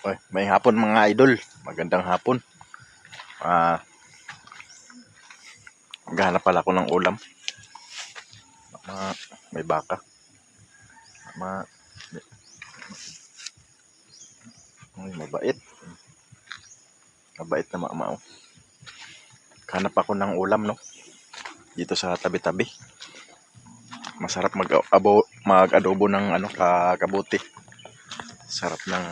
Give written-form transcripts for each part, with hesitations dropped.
Oy, may hapon mga idol. Magandang hapon. Maghanap pala ako ng ulam. May baka. Mabait. Mabait na mama. Hanap ako ng ulam, no? Dito sa tabi-tabi. Masarap mag-adobo ng kabuti. Sarap ng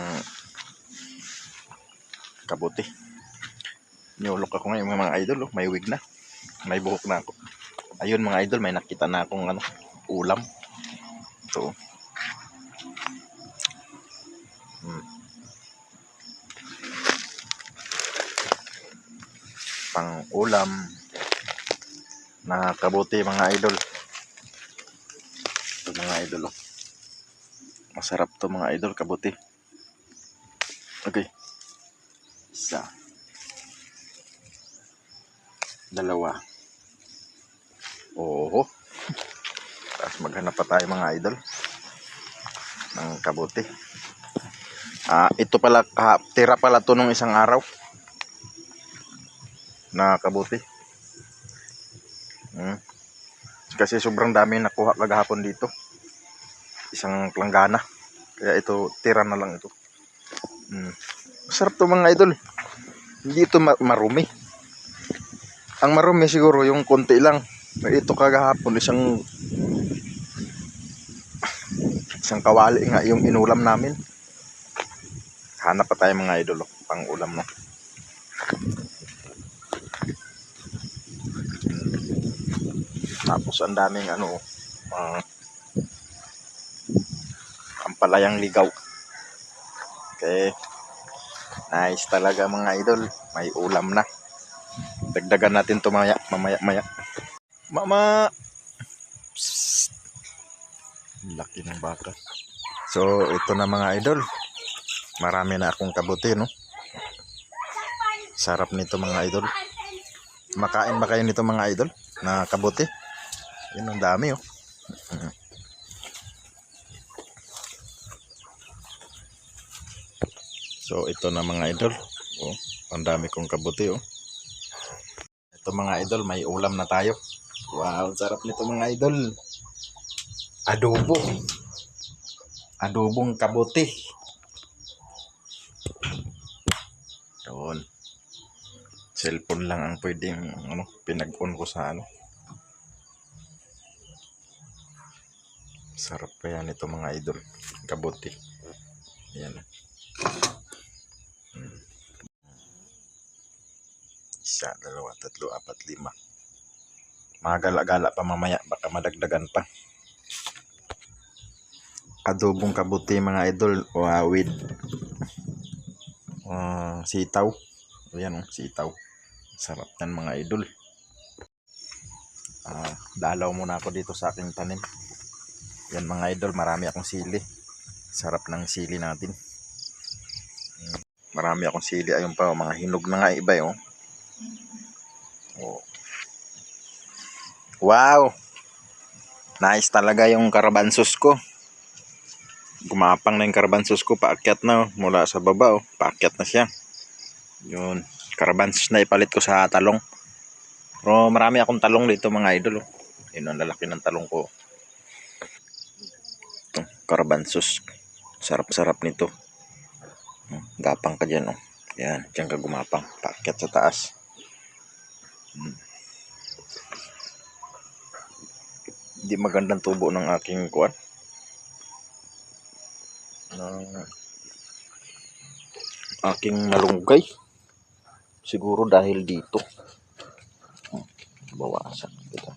kabuti. Niulok ako ngayon mga idol, oh. May wig na. May buhok na ako. Ayun mga idol, may nakita na akong ulam. Ito. Pang ulam na kabuti mga idol. Ito mga idol, oh. Masarap to mga idol, kabuti. Okay. Isa. Dalawa. Oo. Tapos maghanap pa tayo mga idol ng kabuti. Ito pala, tira pala to nung isang araw na kabuti. Kasi sobrang dami nakuha kagahapon dito. Isang planggana. Kaya ito, tira na lang ito. Masarap to mga idol. Hindi ito marumi. Ang marumi siguro yung konti lang. Ito kagahapon isang kawali nga yung inulam namin. Hanap pa tayo mga idol, pang ulam, no. Tapos ang daming ampalayang ligaw. Okay. Nice talaga mga idol. May ulam na. Dagdagan natin to mamaya. Mama. Psst. Laki ng baka. So ito na mga idol. Marami na akong kabuti, no. Sarap nito mga idol. Makain ba kayo nito mga idol na kabuti? Yun, ang dami, oh. So ito na mga idol. Oh, ang dami kong kabuti, oh. Ito mga idol, may ulam na tayo. Wow, sarap nito mga idol. Adobo. Adobong kabuti. Doon. Cellphone lang ang pwedeng pinag-on ko sa Sarap pa yan ito mga idol. Kabuti. Yan. Isa, dalawa, tatlo, apat, lima. Mga gala-gala pa mamaya. Baka madagdagan pa. Adobong kabuti mga idol. With sitaw. Ayan, sitaw. Sarap yan mga idol. Dalaw muna ako dito sa aking tanim. Yan mga idol, marami akong sili. Sarap ng sili natin. Marami akong sili. Ayun pa, mga hinog na nga iba, oh. Wow! Nice talaga yung karabansos ko. Gumapang na yung karabansos ko. Paakyat na, oh. Mula sa baba, oh. Paakyat na siya. Yun. Karabansos na ipalit ko sa talong. Pero marami akong talong dito mga idol, oh. Yun ang lalaki ng talong ko. Ito, karabansos. Sarap-sarap nito. Gapang ka dyan, oh. Yan, dyan ka gumapang. Paakyat sa taas. Hindi magandang tubo ng aking kuwan. Aking malunggay. Siguro dahil dito. Bawasan kita.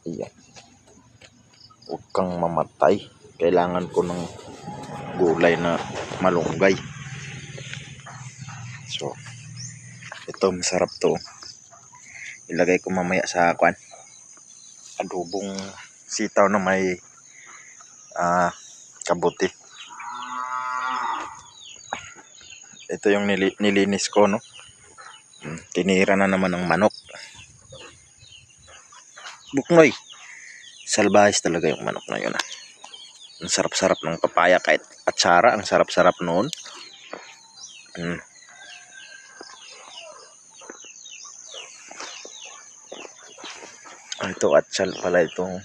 Iyan. Huwag kang mamatay. Kailangan ko ng gulay na malunggay. So, ito masarap to. Ilagay ko mamaya sa kuwan. Adobong sitaw na may kabuti. Ito yung nilinis ko, no. Tinira na naman ng manok. Buknoy. Salbahis talaga yung manok na yun. Ang sarap-sarap ng papaya kahit atsara. Ang sarap-sarap noon. Hmm. Ito atsal pala itong.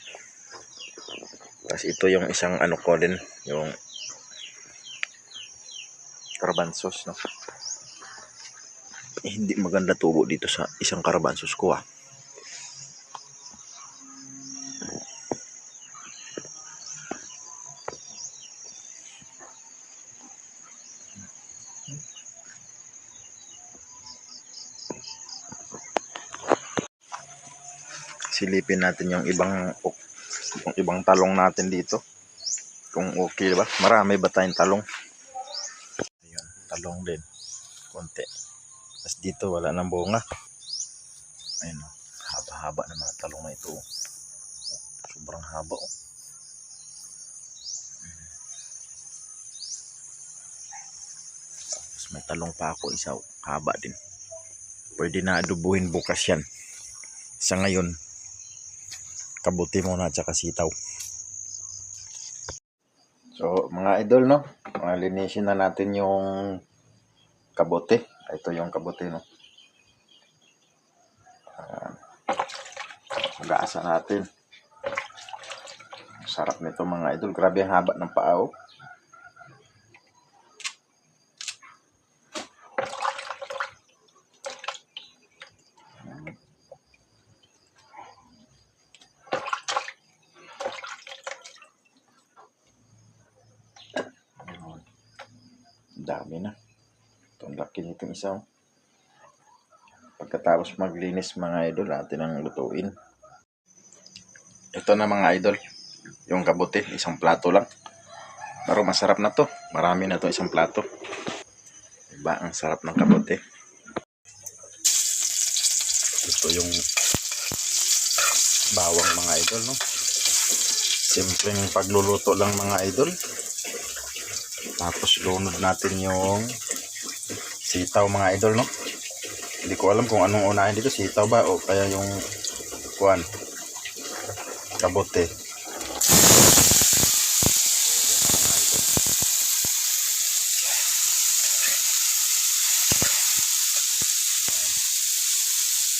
Tapos ito yung isang ano ko din, yung Garbanzos, no? Hindi maganda tubo dito sa isang Garbanzos ko, ah. Silipin natin yung ibang talong natin dito. Kung okay, ba? Marami ba tayong talong? Ayun, talong din. Konti. Tapos dito wala nang bunga. Ayun, oh. Haba-haba ng mga talong na ito. Sobrang haba, oh. Tapos may talong pa ako isa, oh. Haba din. Pwede na adubuhin bukas yan. Sa ngayon, kabuti muna at saka sitaw. So mga idol, no, linisin na natin yung kabote. Ito yung kabote, no. Mag-aasa natin. Sarap nito mga idol. Grabe ang haba ng paa, oh. Dami na. Itong laki nitong isa, oh. Pagkatapos maglinis mga idol, natin ang lutuin. Ito na mga idol, yung kabote, isang plato lang. Pero masarap na to. Marami na to, isang plato. Diba, ang sarap ng kabote. Ito yung bawang mga idol, no. Simpleng pagluluto lang mga idol. Tapos lunod natin yung sitaw mga idol, no. Hindi ko alam kung anong unahin dito, sitaw ba o kaya yung kuan, kabote.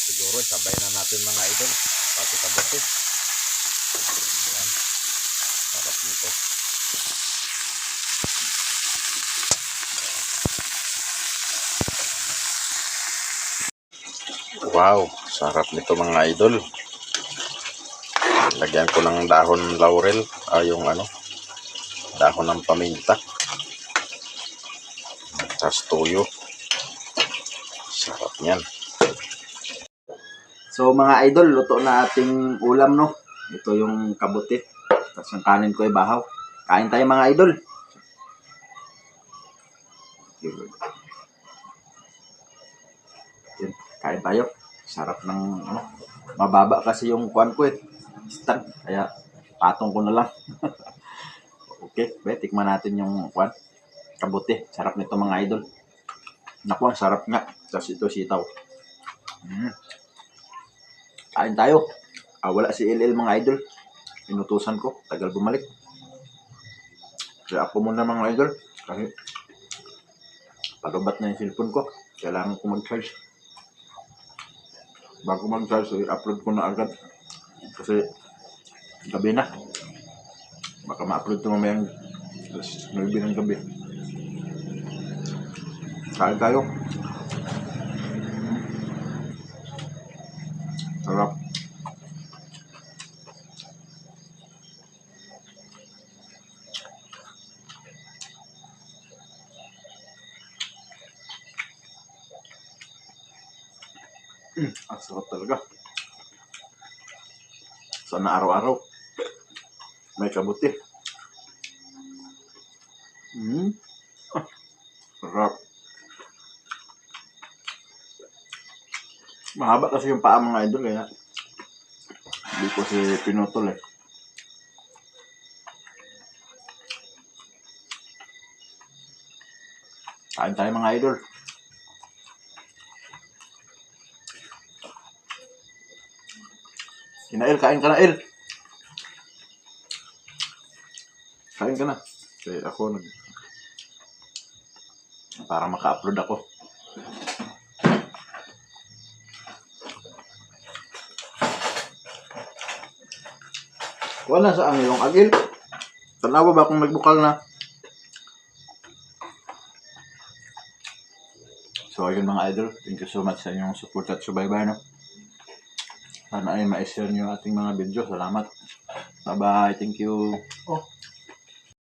Siguro sabay na natin mga idol, pati kabote. Ayan. Sarap nito. Wow, sarap nito mga idol. Lagyan ko ng dahon laurel, yung dahon ng paminta. Tapos toyo. Sarap niyan. So mga idol, luto na ating ulam, no. Ito yung kabote. Tapos yung kanin ko ay bahaw. Kain tayo mga idol. Yan, kain tayo. Sarap ng mababa kasi yung kuan ko, stand. Kaya patong ko na lang. Okay, tikman natin yung kuan, kabote. Sarap nito mga idol. Naku, sarap nga. Tapos ito sitaw. Kain tayo. Wala si LL mga idol. Inutusan ko. Tagal bumalik. Kaya ako muna mga idol. Kasi palubat na yung cellphone ko. Kailangan ko mag-charge. Bago mag-charge, i-upload ko na agad. Kasi gabi na. Baka ma-upload ito mamayang 9 ng gabi. Kain tayo. Sarap. Ang sarap talaga. Sana araw-araw may kabuti. Sarap. Mahaba kasi yung paa mga idol, kaya hindi ko si pinutol eh. Kain tayo mga idol. Kinail, kain ka na, Il. Kain ka na. Kasi ako para maka-upload ako. Wala sa ang iyong agil. Tanawa ba kung nagbukal na? So ayun mga idol, thank you so much sa inyong support at subaybay, no? Sana ay ma-share nyo ating mga video. Salamat. Bye bye, thank you. Oh.